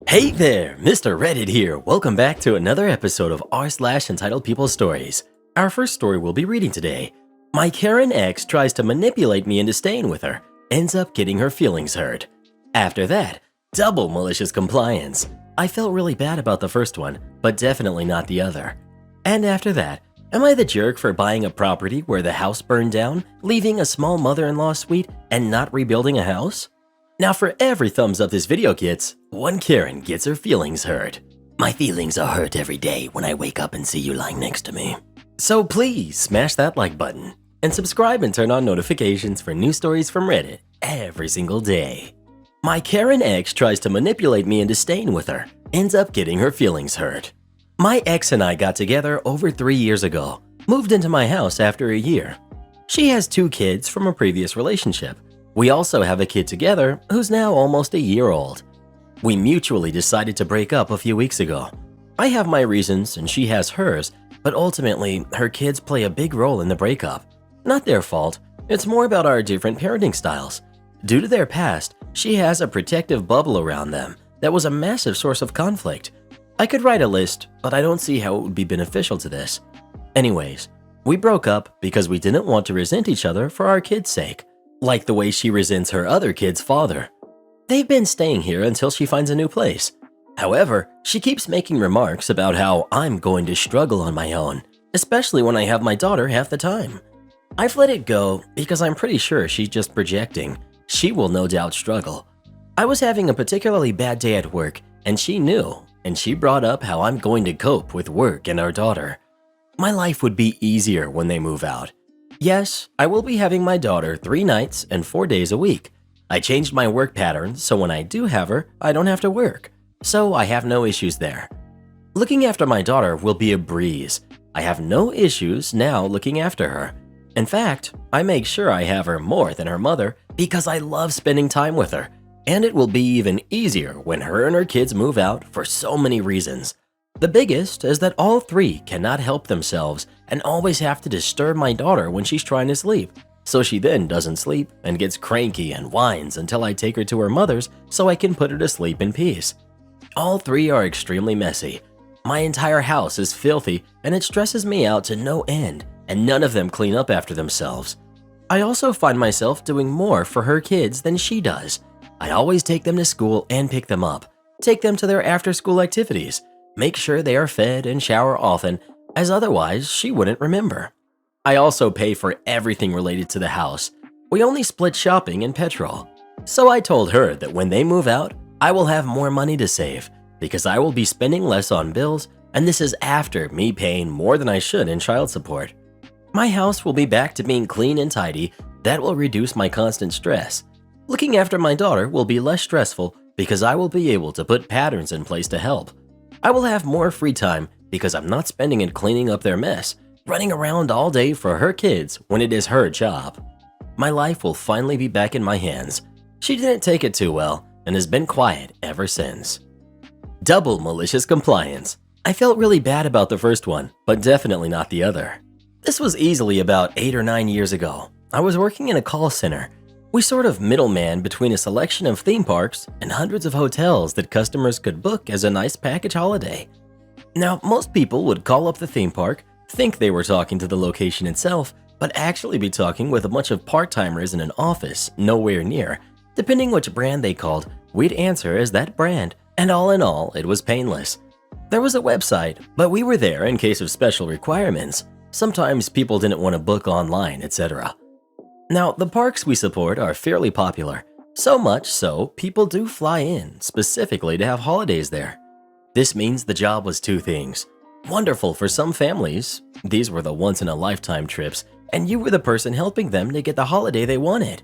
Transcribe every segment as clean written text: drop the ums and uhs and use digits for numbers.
Hey there, Mr. Reddit here. Welcome back to another episode of r/entitled People's Stories. Our first story we'll be reading today. My Karen ex tries to manipulate me into staying with her, ends up getting her feelings hurt. After that, double malicious compliance. I felt really bad about the first one, but definitely not the other. And after that, am I the jerk for buying a property where the house burned down, leaving a small mother-in-law suite, and not rebuilding a house? Now for every thumbs up this video gets, one Karen gets her feelings hurt. My feelings are hurt every day when I wake up and see you lying next to me. So please smash that like button and subscribe and turn on notifications for new stories from Reddit every single day. My Karen ex tries to manipulate me into staying with her, ends up getting her feelings hurt. My ex and I got together over 3 years ago, moved into my house after a year. She has 2 kids from a previous relationship. We also have a kid together who's now almost a year old. We mutually decided to break up a few weeks ago. I have my reasons and she has hers, but ultimately her kids play a big role in the breakup. Not their fault, it's more about our different parenting styles. Due to their past, she has a protective bubble around them that was a massive source of conflict. I could write a list, but I don't see how it would be beneficial to this. Anyways, we broke up because we didn't want to resent each other for our kids' sake. Like the way she resents her other kid's father. They've been staying here until she finds a new place. However, she keeps making remarks about how I'm going to struggle on my own, especially when I have my daughter half the time. I've let it go because I'm pretty sure she's just projecting. She will no doubt struggle. I was having a particularly bad day at work and she knew, and she brought up how I'm going to cope with work and our daughter. My life would be easier when they move out. Yes, I will be having my daughter 3 nights and 4 days a week. I changed my work pattern so when I do have her, I don't have to work. So I have no issues there. Looking after my daughter will be a breeze. I have no issues now looking after her. In fact, I make sure I have her more than her mother because I love spending time with her. And it will be even easier when her and her kids move out for so many reasons. The biggest is that all 3 cannot help themselves and always have to disturb my daughter when she's trying to sleep. So she then doesn't sleep and gets cranky and whines until I take her to her mother's so I can put her to sleep in peace. All 3 are extremely messy. My entire house is filthy and it stresses me out to no end, and none of them clean up after themselves. I also find myself doing more for her kids than she does. I always take them to school and pick them up, take them to their after-school activities, make sure they are fed and shower often, as otherwise she wouldn't remember. I also pay for everything related to the house. We only split shopping and petrol. So I told her that when they move out, I will have more money to save because I will be spending less on bills, and this is after me paying more than I should in child support. My house will be back to being clean and tidy. That will reduce my constant stress. Looking after my daughter will be less stressful because I will be able to put patterns in place to help. I will have more free time because I'm not spending it cleaning up their mess, running around all day for her kids when it is her job. My life will finally be back in my hands. She didn't take it too well and has been quiet ever since. Double malicious compliance. I felt really bad about the first one, but definitely not the other. This was easily about 8 or 9 years ago. I was working in a call center. We sort of middleman between a selection of theme parks and hundreds of hotels that customers could book as a nice package holiday. Now, most people would call up the theme park, think they were talking to the location itself, but actually be talking with a bunch of part-timers in an office nowhere near. Depending which brand they called, we'd answer as that brand, and all in all, it was painless. There was a website, but we were there in case of special requirements. Sometimes people didn't want to book online, etc. Now, the parks we support are fairly popular, so much so people do fly in specifically to have holidays there. This means the job was 2 things. Wonderful for some families, these were the once-in-a-lifetime trips, and you were the person helping them to get the holiday they wanted.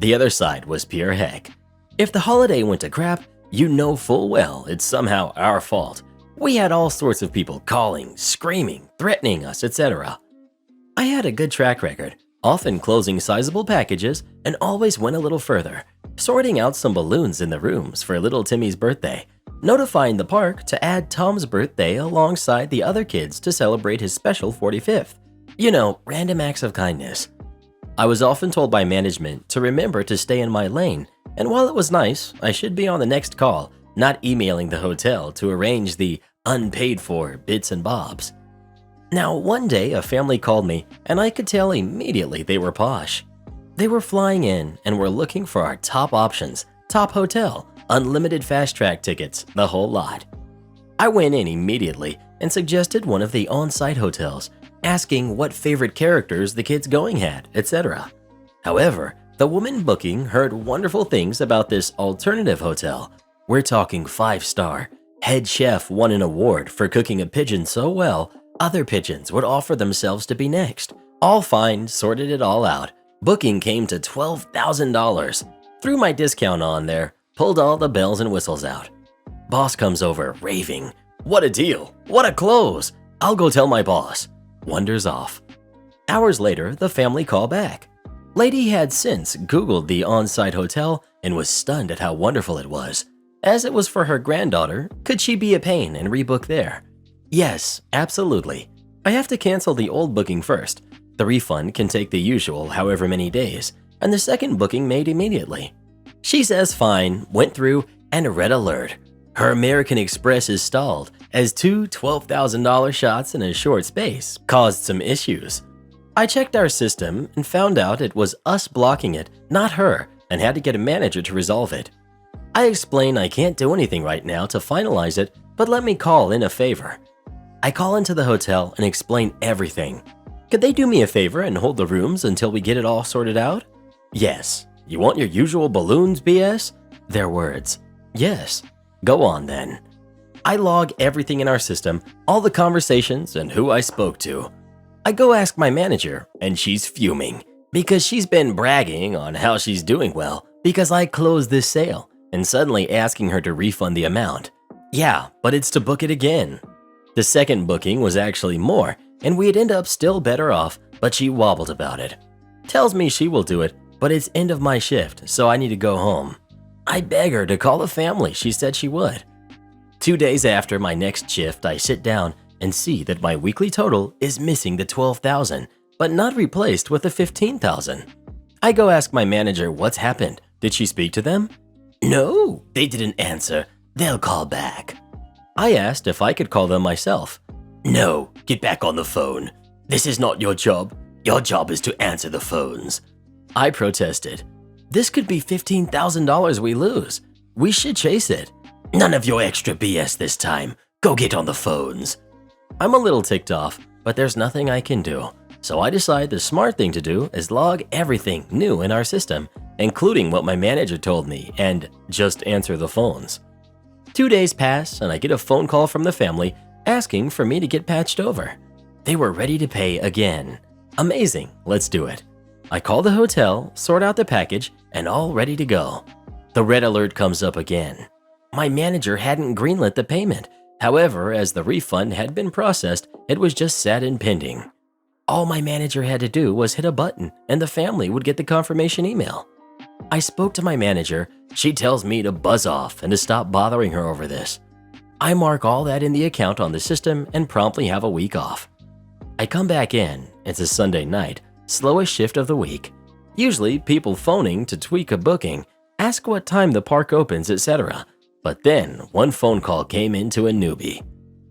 The other side was pure heck. If the holiday went to crap, you know full well it's somehow our fault. We had all sorts of people calling, screaming, threatening us, etc. I had a good track record, often closing sizable packages, and always went a little further, sorting out some balloons in the rooms for little Timmy's birthday, notifying the park to add Tom's birthday alongside the other kids to celebrate his special 45th. You know, random acts of kindness. I was often told by management to remember to stay in my lane, and while it was nice, I should be on the next call, not emailing the hotel to arrange the unpaid for bits and bobs. Now, one day a family called me and I could tell immediately they were posh. They were flying in and were looking for our top options, top hotel, unlimited fast track tickets, the whole lot. I went in immediately and suggested one of the on-site hotels, asking what favorite characters the kids going had, etc. However, the woman booking heard wonderful things about this alternative hotel. We're talking 5-star. Head chef won an award for cooking a pigeon so well, other pigeons would offer themselves to be next. All fine, sorted it all out. Booking came to $12,000. Threw my discount on there, pulled all the bells and whistles out. Boss comes over, raving. What a deal! What a close! I'll go tell my boss. Wonders off. Hours later, the family call back. Lady had since Googled the on-site hotel and was stunned at how wonderful it was. As it was for her granddaughter, could she be a pain and rebook there? Yes, absolutely. I have to cancel the old booking first. The refund can take the usual however many days, and the second booking made immediately. She says fine, went through, and red alert. Her American Express is stalled as two $12,000 shots in a short space caused some issues. I checked our system and found out it was us blocking it, not her, and had to get a manager to resolve it. I explain I can't do anything right now to finalize it, but let me call in a favor. I call into the hotel and explain everything. Could they do me a favor and hold the rooms until we get it all sorted out? Yes. You want your usual balloons, BS? Their words. Yes. Go on then. I log everything in our system, all the conversations and who I spoke to. I go ask my manager, and she's fuming because she's been bragging on how she's doing well because I closed this sale and suddenly asking her to refund the amount. Yeah, but it's to book it again. The second booking was actually more, and we'd end up still better off, but she wobbled about it. Tells me she will do it, but it's end of my shift, so I need to go home. I beg her to call the family she said she would. 2 days after my next shift, I sit down and see that my weekly total is missing the $12,000, but not replaced with the $15,000. I go ask my manager what's happened. Did she speak to them? No, they didn't answer. They'll call back. I asked if I could call them myself. No, get back on the phone. This is not your job. Your job is to answer the phones. I protested. This could be $15,000 we lose. We should chase it. None of your extra BS this time. Go get on the phones. I'm a little ticked off, but there's nothing I can do. So I decide the smart thing to do is log everything new in our system, including what my manager told me, and just answer the phones. 2 days pass and I get a phone call from the family asking for me to get patched over. They were ready to pay again. Amazing, let's do it. I call the hotel, sort out the package, and all ready to go. The red alert comes up again. My manager hadn't greenlit the payment. However, as the refund had been processed, it was just sat in pending. All my manager had to do was hit a button and the family would get the confirmation email. I spoke to my manager. She tells me to buzz off and to stop bothering her over this. I mark all that in the account on the system and promptly have a week off. I come back in. It's a Sunday night, slowest shift of the week. Usually people phoning to tweak a booking, ask what time the park opens, etc. But then one phone call came in to a newbie.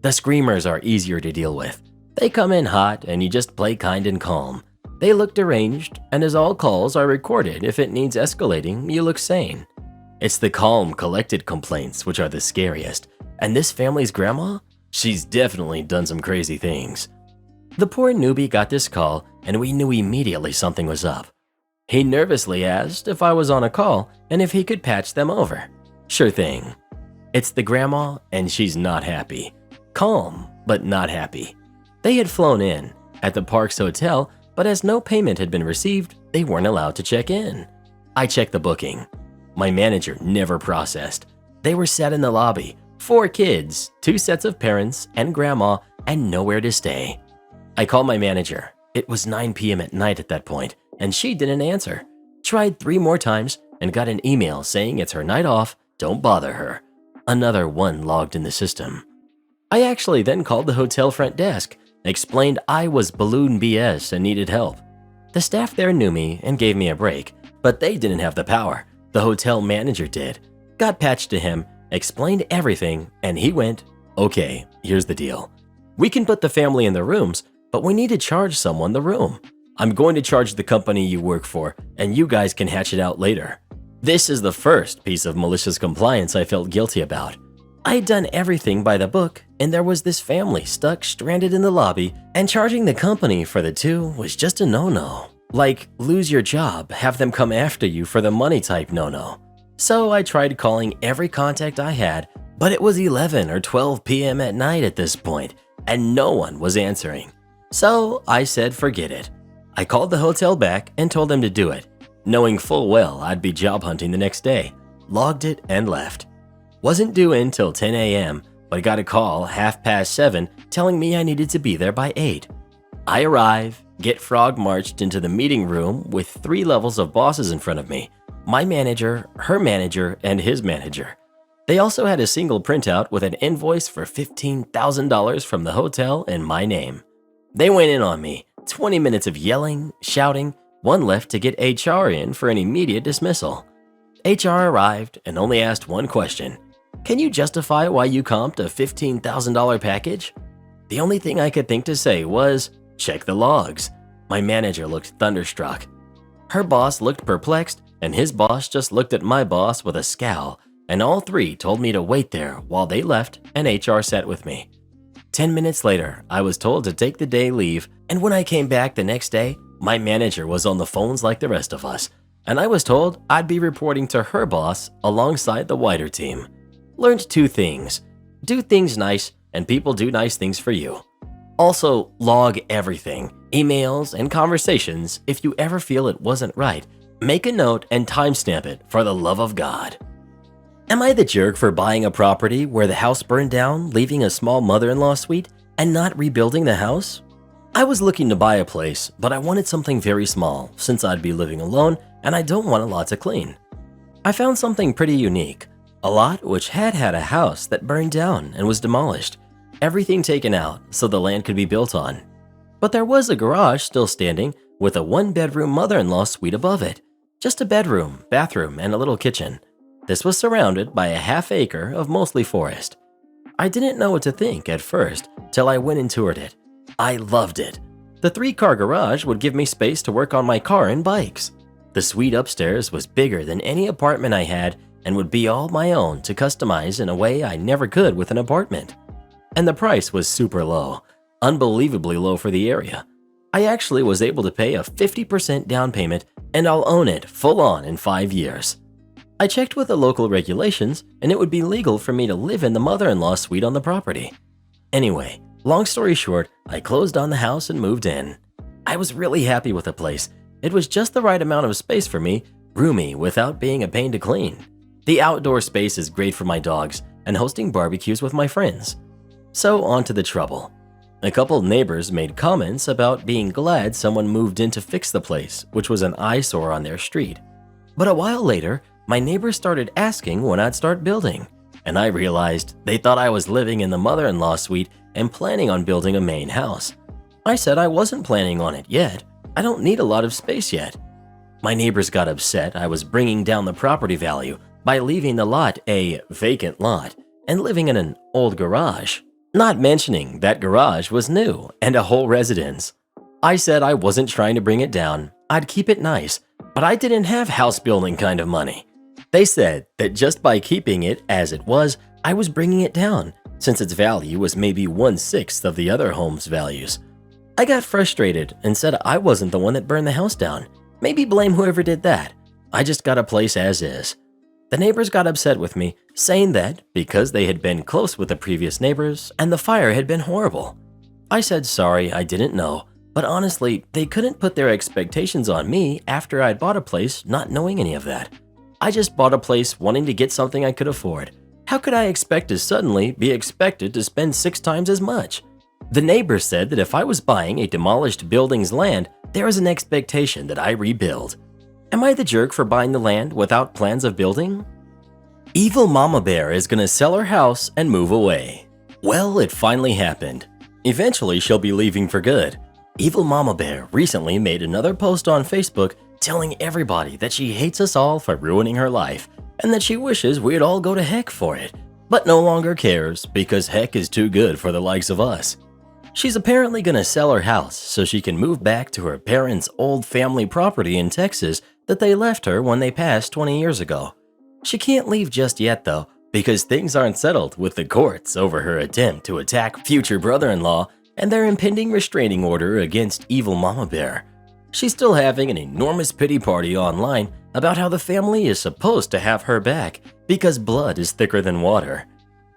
The screamers are easier to deal with. They come in hot and you just play kind and calm. They look deranged, and as all calls are recorded, if it needs escalating, you look sane. It's the calm, collected complaints which are the scariest. And this family's grandma? She's definitely done some crazy things. The poor newbie got this call and we knew immediately something was up. He nervously asked if I was on a call and if he could patch them over. Sure thing. It's the grandma and she's not happy. Calm, but not happy. They had flown in at the park's hotel, but as no payment had been received, they weren't allowed to check in. I checked the booking. My manager never processed. They were sat in the lobby, 4 kids, 2 sets of parents, and grandma, and nowhere to stay. I called my manager. It was 9 p.m. at night at that point, and she didn't answer. Tried 3 more times and got an email saying it's her night off, don't bother her. Another one logged in the system. I actually then called the hotel front desk, explained I was balloon BS and needed help. The staff there knew me and gave me a break, but they didn't have the power. The hotel manager did. Got patched to him, explained everything, and he went, "Okay, here's the deal. We can put the family in the rooms, but we need to charge someone the room. I'm going to charge the company you work for, and you guys can hatch it out later." This is the first piece of malicious compliance I felt guilty about. I had done everything by the book, and there was this family stuck stranded in the lobby, and charging the company for the two was just a no-no. Like, lose your job, have them come after you for the money type no-no. So I tried calling every contact I had, but it was 11 or 12 p.m. at night at this point, and no one was answering. So I said forget it. I called the hotel back and told them to do it, knowing full well I'd be job hunting the next day, logged it and left. Wasn't due in till 10 a.m., but got a call 7:30 telling me I needed to be there by 8. I arrive, get frog marched into the meeting room with 3 levels of bosses in front of me, my manager, her manager, and his manager. They also had a single printout with an invoice for $15,000 from the hotel in my name. They went in on me, 20 minutes of yelling, shouting, one left to get HR in for an immediate dismissal. HR arrived and only asked one question. "Can you justify why you comped a $15,000 package?" The only thing I could think to say was, "Check the logs." My manager looked thunderstruck. Her boss looked perplexed, and his boss just looked at my boss with a scowl, and all 3 told me to wait there while they left and HR sat with me. 10 minutes later, I was told to take the day leave, and when I came back the next day, my manager was on the phones like the rest of us, and I was told I'd be reporting to her boss alongside the wider team. Learned 2 things. Do things nice, and people do nice things for you. Also, log everything, emails and conversations. If you ever feel it wasn't right, make a note and timestamp it for the love of God. Am I the jerk for buying a property where the house burned down, leaving a small mother-in-law suite, and not rebuilding the house? I was looking to buy a place, but I wanted something very small since I'd be living alone and I don't want a lot to clean. I found something pretty unique, a lot which had a house that burned down and was demolished, everything taken out so the land could be built on. But there was a garage still standing with a 1-bedroom mother-in-law suite above it, just a bedroom, bathroom, and a little kitchen. This was surrounded by a half-acre of mostly forest. I didn't know what to think at first till I went and toured it. I loved it. The 3-car garage would give me space to work on my car and bikes. The suite upstairs was bigger than any apartment I had and would be all my own to customize in a way I never could with an apartment. And the price was super low, unbelievably low for the area. I actually was able to pay a 50% down payment and I'll own it full on in 5 years. I checked with the local regulations and it would be legal for me to live in the mother-in-law suite on the property. Anyway, long story short, I closed on the house and moved in. I was really happy with the place. It was just the right amount of space for me, roomy without being a pain to clean. The outdoor space is great for my dogs and hosting barbecues with my friends. So on to the trouble. A couple neighbors made comments about being glad someone moved in to fix the place, which was an eyesore on their street. But a while later, my neighbors started asking when I'd start building, and I realized they thought I was living in the mother-in-law suite and planning on building a main house. I said I wasn't planning on it yet. I don't need a lot of space yet. My neighbors got upset I was bringing down the property value by leaving the lot a vacant lot and living in an old garage, not mentioning that garage was new and a whole residence. I said I wasn't trying to bring it down, I'd keep it nice, but I didn't have house building kind of money. They said that just by keeping it as it was, I was bringing it down, since its value was maybe 1/6 of the other home's values. I got frustrated and said I wasn't the one that burned the house down. Maybe blame whoever did that. I just got a place as is. The neighbors got upset with me, saying that because they had been close with the previous neighbors and the fire had been horrible. I said sorry, I didn't know, but honestly, they couldn't put their expectations on me after I'd bought a place not knowing any of that. I just bought a place wanting to get something I could afford. How could I expect to suddenly be expected to spend 6 times as much? The neighbors said that if I was buying a demolished building's land, there was an expectation that I rebuild. Am I the jerk for buying the land without plans of building? Evil Mama Bear is gonna sell her house and move away. Well, it finally happened. Eventually, she'll be leaving for good. Evil Mama Bear recently made another post on Facebook telling everybody that she hates us all for ruining her life and that she wishes we'd all go to heck for it, but no longer cares because heck is too good for the likes of us. She's apparently gonna sell her house so she can move back to her parents' old family property in Texas that they left her when they passed 20 years ago. She can't leave just yet though, because things aren't settled with the courts over her attempt to attack future brother-in-law and their impending restraining order against evil Mama Bear. She's still having an enormous pity party online about how the family is supposed to have her back because blood is thicker than water.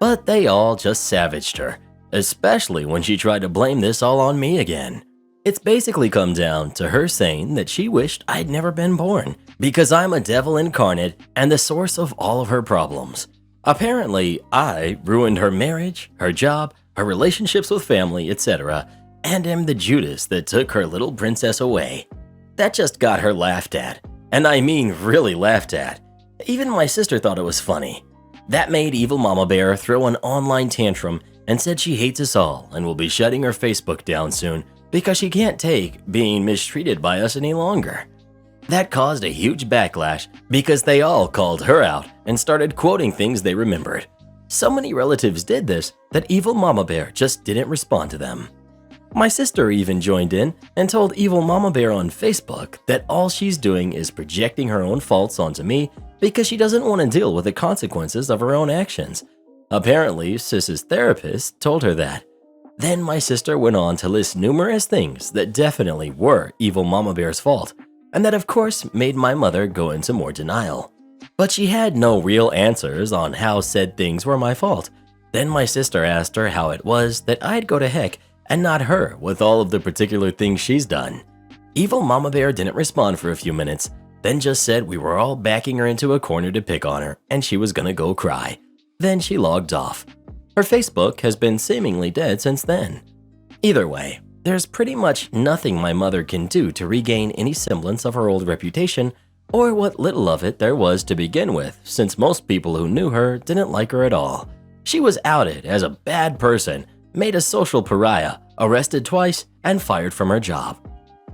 But they all just savaged her, especially when she tried to blame this all on me again. It's basically come down to her saying that she wished I'd never been born because I'm a devil incarnate and the source of all of her problems. Apparently, I ruined her marriage, her job, her relationships with family, etc., and am the Judas that took her little princess away. That just got her laughed at, and I mean really laughed at. Even my sister thought it was funny. That made evil Mama Bear throw an online tantrum and said she hates us all and will be shutting her Facebook down soon because she can't take being mistreated by us any longer. That caused a huge backlash because they all called her out and started quoting things they remembered. So many relatives did this that evil Mama Bear just didn't respond to them. My sister even joined in and told evil Mama Bear on Facebook that all she's doing is projecting her own faults onto me because she doesn't want to deal with the consequences of her own actions. Apparently, Sis's therapist told her that. Then my sister went on to list numerous things that definitely were evil Mama Bear's fault, and that of course made my mother go into more denial. But she had no real answers on how said things were my fault. Then my sister asked her how it was that I'd go to heck and not her with all of the particular things she's done. Evil Mama Bear didn't respond for a few minutes, then just said we were all backing her into a corner to pick on her and she was gonna go cry. Then she logged off. Her Facebook has been seemingly dead since then. Either way, there's pretty much nothing my mother can do to regain any semblance of her old reputation or what little of it there was to begin with, since most people who knew her didn't like her at all. She was outed as a bad person, made a social pariah, arrested twice, and fired from her job.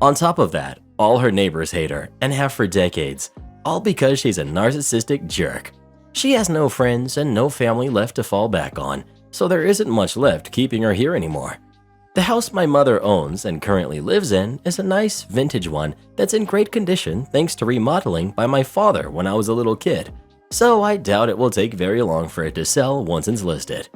On top of that, all her neighbors hate her and have for decades, all because she's a narcissistic jerk. She has no friends and no family left to fall back on, so there isn't much left keeping her here anymore. The house my mother owns and currently lives in is a nice vintage one that's in great condition thanks to remodeling by my father when I was a little kid, so I doubt it will take very long for it to sell once it's listed.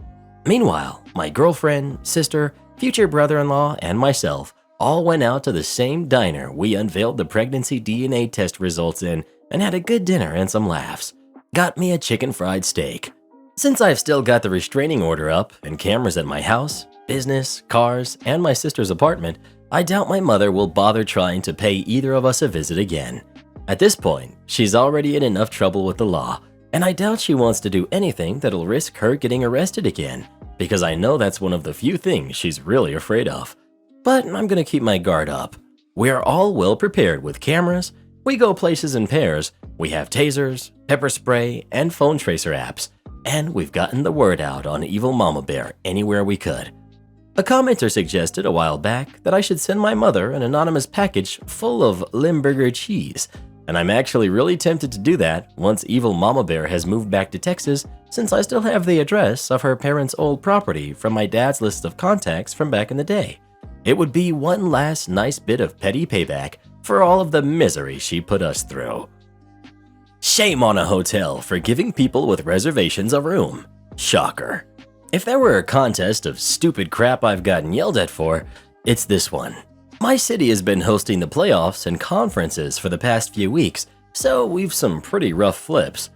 Meanwhile, my girlfriend, sister, future brother-in-law, and myself all went out to the same diner we unveiled the pregnancy DNA test results in and had a good dinner and some laughs. Got me a chicken fried steak. Since I've still got the restraining order up and cameras at my house, business, cars, and my sister's apartment, I doubt my mother will bother trying to pay either of us a visit again. At this point, she's already in enough trouble with the law, and I doubt she wants to do anything that'll risk her getting arrested again, because I know that's one of the few things she's really afraid of. But I'm gonna keep my guard up. We're all well prepared with cameras, we go places in pairs, we have tasers, pepper spray, and phone tracer apps, and we've gotten the word out on evil Mama Bear anywhere we could. A commenter suggested a while back that I should send my mother an anonymous package full of Limburger cheese, and I'm actually really tempted to do that once evil Mama Bear has moved back to Texas, since I still have the address of her parents' old property from my dad's list of contacts from back in the day. It would be one last nice bit of petty payback for all of the misery she put us through. Shame on a hotel for giving people with reservations a room. Shocker. If there were a contest of stupid crap I've gotten yelled at for, it's this one. My city has been hosting the playoffs and conferences for the past few weeks, so we've some pretty rough flips.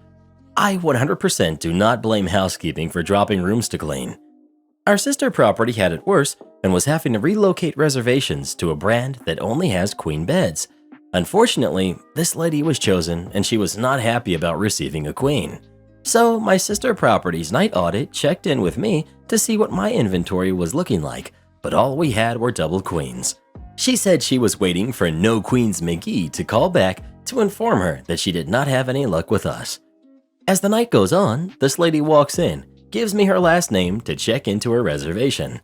I 100% do not blame housekeeping for dropping rooms to clean. Our sister property had it worse and was having to relocate reservations to a brand that only has queen beds. Unfortunately, this lady was chosen and she was not happy about receiving a queen. So my sister property's night audit checked in with me to see what my inventory was looking like, but all we had were double queens. She said she was waiting for No Queens McGee to call back to inform her that she did not have any luck with us. As the night goes on, this lady walks in, gives me her last name to check into her reservation.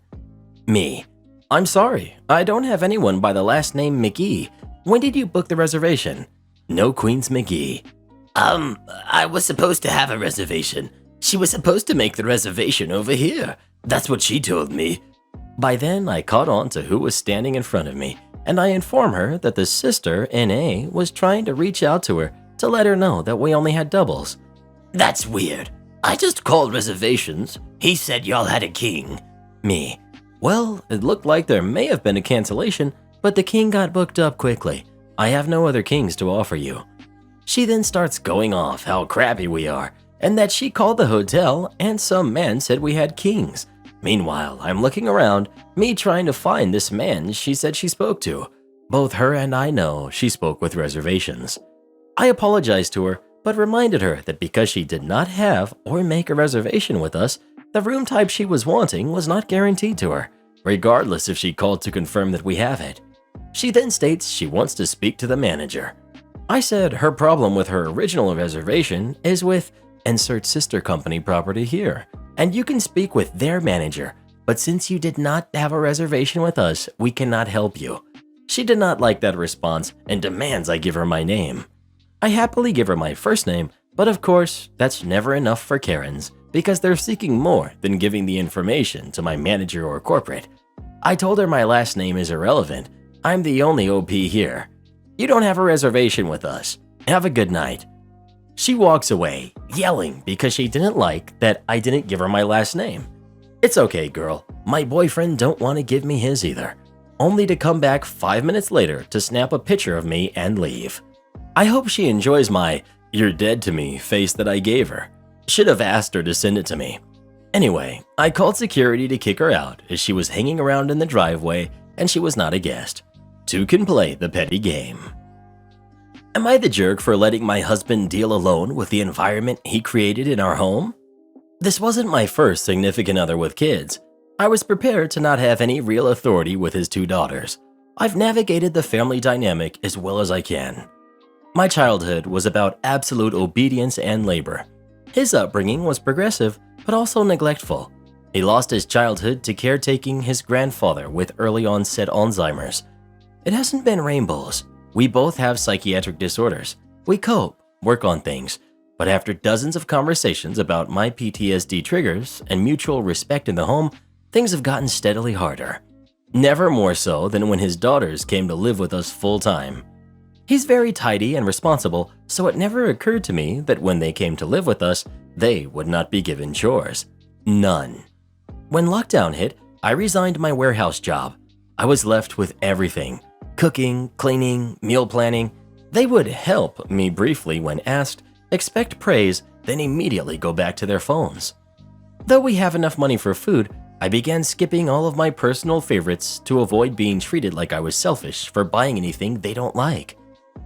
Me. I'm sorry, I don't have anyone by the last name McGee. When did you book the reservation? No Queens McGee. I was supposed to have a reservation. She was supposed to make the reservation over here. That's what she told me. By then, I caught on to who was standing in front of me, and I informed her that the sister, N.A., was trying to reach out to her to let her know that we only had doubles. That's weird. I just called reservations. He said y'all had a king. Me. Well, it looked like there may have been a cancellation, but the king got booked up quickly. I have no other kings to offer you. She then starts going off how crappy we are, and that she called the hotel and some man said we had kings. Meanwhile, I'm looking around, me trying to find this man she said she spoke to. Both her and I know she spoke with reservations. I apologized to her, but reminded her that because she did not have or make a reservation with us, the room type she was wanting was not guaranteed to her, regardless if she called to confirm that we have it. She then states she wants to speak to the manager. I said her problem with her original reservation is with insert sister company property here, and you can speak with their manager, but since you did not have a reservation with us, we cannot help you. She did not like that response and demands I give her my name. I happily give her my first name, but of course, that's never enough for Karens, because they're seeking more than giving the information to my manager or corporate. I told her my last name is irrelevant. I'm the only OP here. You don't have a reservation with us. Have a good night. She walks away, yelling because she didn't like that I didn't give her my last name. It's okay, girl. My boyfriend don't want to give me his either. Only to come back 5 minutes later to snap a picture of me and leave. I hope she enjoys my "you're dead to me" face that I gave her. Should have asked her to send it to me. Anyway, I called security to kick her out as she was hanging around in the driveway and she was not a guest. Two can play the petty game. Am I the jerk for letting my husband deal alone with the environment he created in our home? This wasn't my first significant other with kids. I was prepared to not have any real authority with his two daughters. I've navigated the family dynamic as well as I can. My childhood was about absolute obedience and labor. His upbringing was progressive, but also neglectful. He lost his childhood to caretaking his grandfather with early onset Alzheimer's. It hasn't been rainbows. We both have psychiatric disorders. We cope, work on things, but after dozens of conversations about my PTSD triggers and mutual respect in the home, things have gotten steadily harder. Never more so than when his daughters came to live with us full time. He's very tidy and responsible, so it never occurred to me that when they came to live with us, they would not be given chores. None. When lockdown hit, I resigned my warehouse job. I was left with everything. Cooking, cleaning, meal planning. They would help me briefly when asked, expect praise, then immediately go back to their phones. Though we have enough money for food, I began skipping all of my personal favorites to avoid being treated like I was selfish for buying anything they don't like.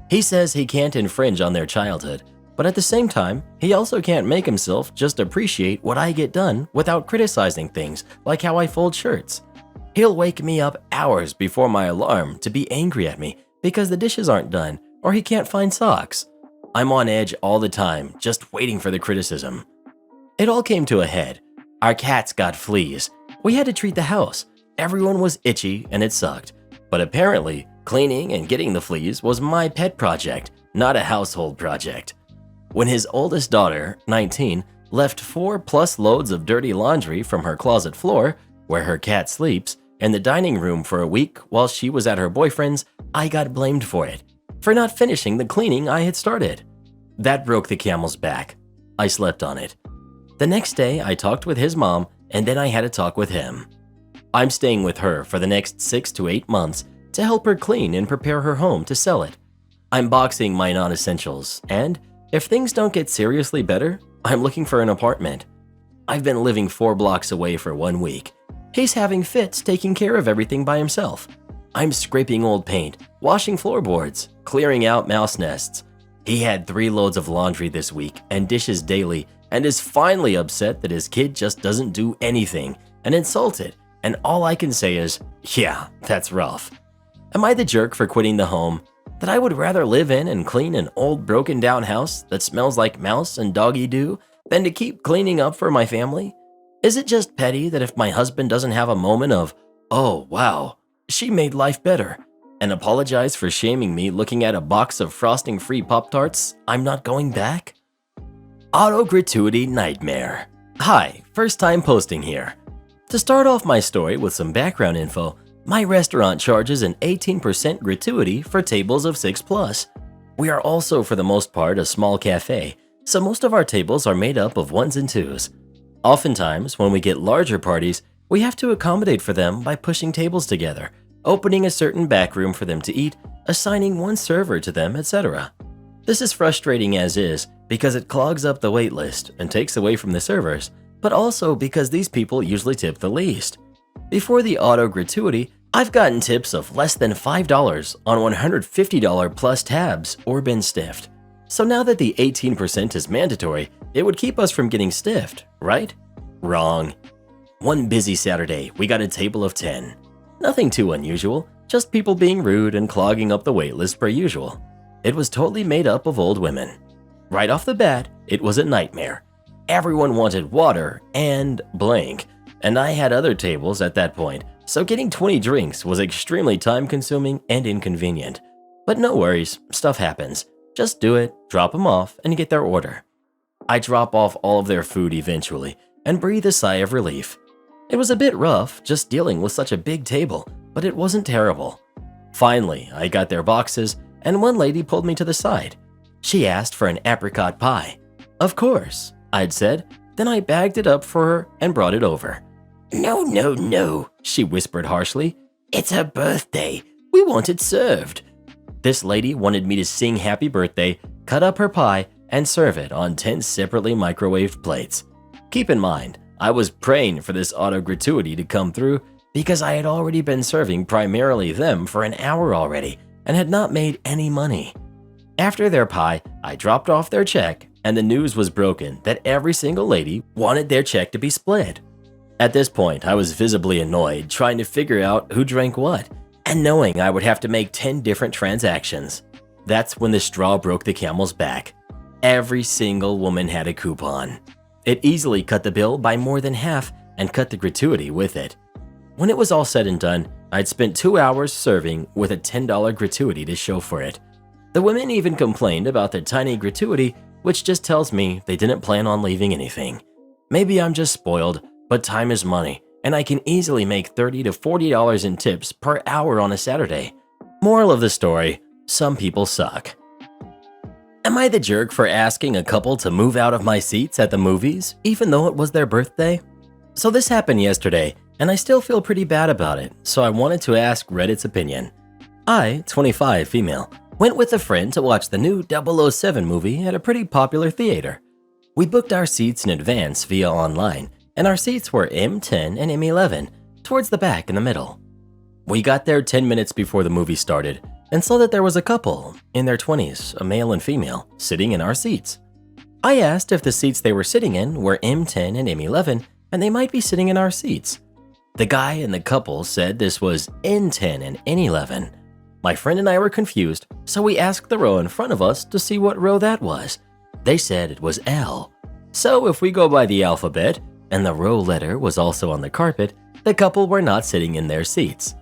He says he can't infringe on their childhood, but at the same time, he also can't make himself just appreciate what I get done without criticizing things like how I fold shirts. He'll wake me up hours before my alarm to be angry at me because the dishes aren't done or he can't find socks. I'm on edge all the time, just waiting for the criticism. It all came to a head. Our cats got fleas. We had to treat the house. Everyone was itchy and it sucked. But apparently, cleaning and getting the fleas was my pet project, not a household project. When his oldest daughter, 19, left 4+ loads of dirty laundry from her closet floor, where her cat sleeps, in the dining room for a week while she was at her boyfriend's, I got blamed for it, for not finishing the cleaning I had started. That broke the camel's back. I slept on it. The next day, I talked with his mom, and then I had a talk with him. I'm staying with her for the next 6 to 8 months to help her clean and prepare her home to sell it. I'm boxing my non-essentials, and if things don't get seriously better, I'm looking for an apartment. I've been living 4 blocks away for 1 week. He's having fits taking care of everything by himself. I'm scraping old paint, washing floorboards, clearing out mouse nests. He had 3 loads of laundry this week and dishes daily and is finally upset that his kid just doesn't do anything and insulted, and all I can say is, yeah, that's rough. Am I the jerk for quitting the home that I would rather live in and clean an old broken down house that smells like mouse and doggy doo than to keep cleaning up for my family? Is it just petty that if my husband doesn't have a moment of, oh wow, she made life better, and apologize for shaming me looking at a box of frosting-free Pop-Tarts I'm not going back? Auto gratuity nightmare. Hi, first time posting here. To start off my story with some background info, my restaurant charges an 18% gratuity for tables of 6+. We are also for the most part a small cafe, so most of our tables are made up of 1s and 2s. Oftentimes, when we get larger parties, we have to accommodate for them by pushing tables together, opening a certain back room for them to eat, assigning one server to them, etc. This is frustrating as is because it clogs up the wait list and takes away from the servers, but also because these people usually tip the least. Before the auto gratuity, I've gotten tips of less than $5 on $150 plus tabs or been stiffed. So now that the 18% is mandatory, it would keep us from getting stiffed, right? Wrong. One busy Saturday, we got a table of 10. Nothing too unusual, just people being rude and clogging up the waitlist per usual. It was totally made up of old women. Right off the bat, it was a nightmare. Everyone wanted water and blank, and I had other tables at that point, so getting 20 drinks was extremely time-consuming and inconvenient. But no worries, stuff happens. Just do it, drop them off, and get their order. I drop off all of their food eventually and breathe a sigh of relief. It was a bit rough just dealing with such a big table, but it wasn't terrible. Finally, I got their boxes, and one lady pulled me to the side. She asked for an apricot pie. Of course, I'd said. Then I bagged it up for her and brought it over. No, no, no, she whispered harshly. It's her birthday. We want it served. This lady wanted me to sing happy birthday, cut up her pie, and serve it on 10 separately microwaved plates. Keep in mind, I was praying for this auto gratuity to come through because I had already been serving primarily them for an hour already and had not made any money. After their pie, I dropped off their check, and the news was broken that every single lady wanted their check to be split. At this point, I was visibly annoyed trying to figure out who drank what, and knowing I would have to make 10 different transactions. That's when the straw broke the camel's back. Every single woman had a coupon. It easily cut the bill by more than half and cut the gratuity with it. When it was all said and done, I'd spent 2 hours serving with a $10 gratuity to show for it. The women even complained about the tiny gratuity, which just tells me they didn't plan on leaving anything. Maybe I'm just spoiled, but time is money, and I can easily make $30 to $40 in tips per hour on a Saturday. Moral of the story, some people suck. Am I the jerk for asking a couple to move out of my seats at the movies, even though it was their birthday? So this happened yesterday, and I still feel pretty bad about it, so I wanted to ask Reddit's opinion. I, 25 female, went with a friend to watch the new 007 movie at a pretty popular theater. We booked our seats in advance via online, and our seats were M10 and M11, towards the back in the middle. We got there 10 minutes before the movie started and saw that there was a couple in their 20s, a male and female, sitting in our seats. I asked if the seats they were sitting in were M10 and M11 and they might be sitting in our seats. The guy and the couple said this was N10 and N11. My friend and I were confused, so we asked the row in front of us to see what row that was. They said it was L. So if we go by the alphabet, and the row letter was also on the carpet, the couple were not sitting in their seats.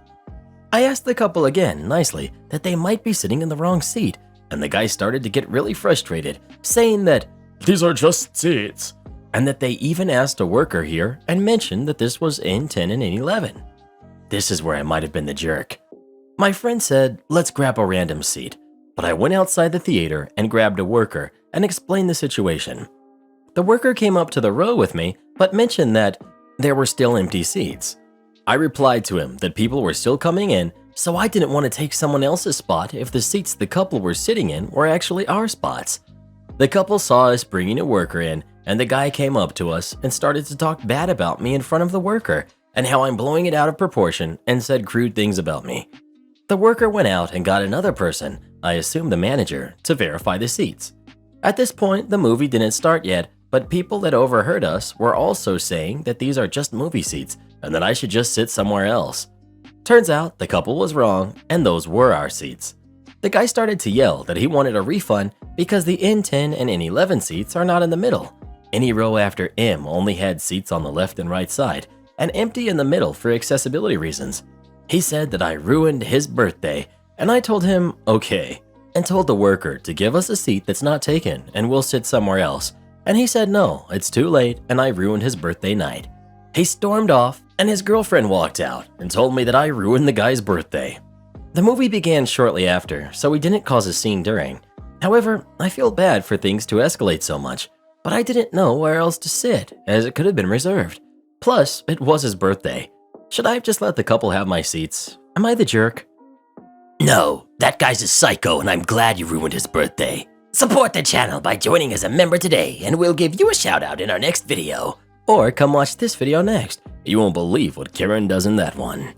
I asked the couple again, nicely, that they might be sitting in the wrong seat, and the guy started to get really frustrated, saying that these are just seats, and that they even asked a worker here and mentioned that this was N10 and N11. This is where I might have been the jerk. My friend said, let's grab a random seat, but I went outside the theater and grabbed a worker and explained the situation. The worker came up to the row with me, but mentioned that there were still empty seats. I replied to him that people were still coming in, so I didn't want to take someone else's spot if the seats the couple were sitting in were actually our spots. The couple saw us bringing a worker in, and the guy came up to us and started to talk bad about me in front of the worker and how I'm blowing it out of proportion and said crude things about me. The worker went out and got another person, I assume the manager, to verify the seats. At this point, the movie didn't start yet, but people that overheard us were also saying that these are just movie seats and that I should just sit somewhere else. Turns out the couple was wrong and those were our seats. The guy started to yell that he wanted a refund because the N10 and N11 seats are not in the middle. Any row after M only had seats on the left and right side and empty in the middle for accessibility reasons. He said that I ruined his birthday And I told him, okay, and told the worker to give us a seat that's not taken and we'll sit somewhere else. And he said no, it's too late and I ruined his birthday night. He stormed off and his girlfriend walked out and told me that I ruined the guy's birthday. The movie began shortly after, so we didn't cause a scene during. However, I feel bad for things to escalate so much, but I didn't know where else to sit, as it could have been reserved. Plus, it was his birthday. Should I have just let the couple have my seats? Am I the jerk? No, that guy's a psycho and I'm glad you ruined his birthday. Support the channel by joining as a member today and we'll give you a shout out in our next video. Or come watch this video next. You won't believe what Karen does in that one.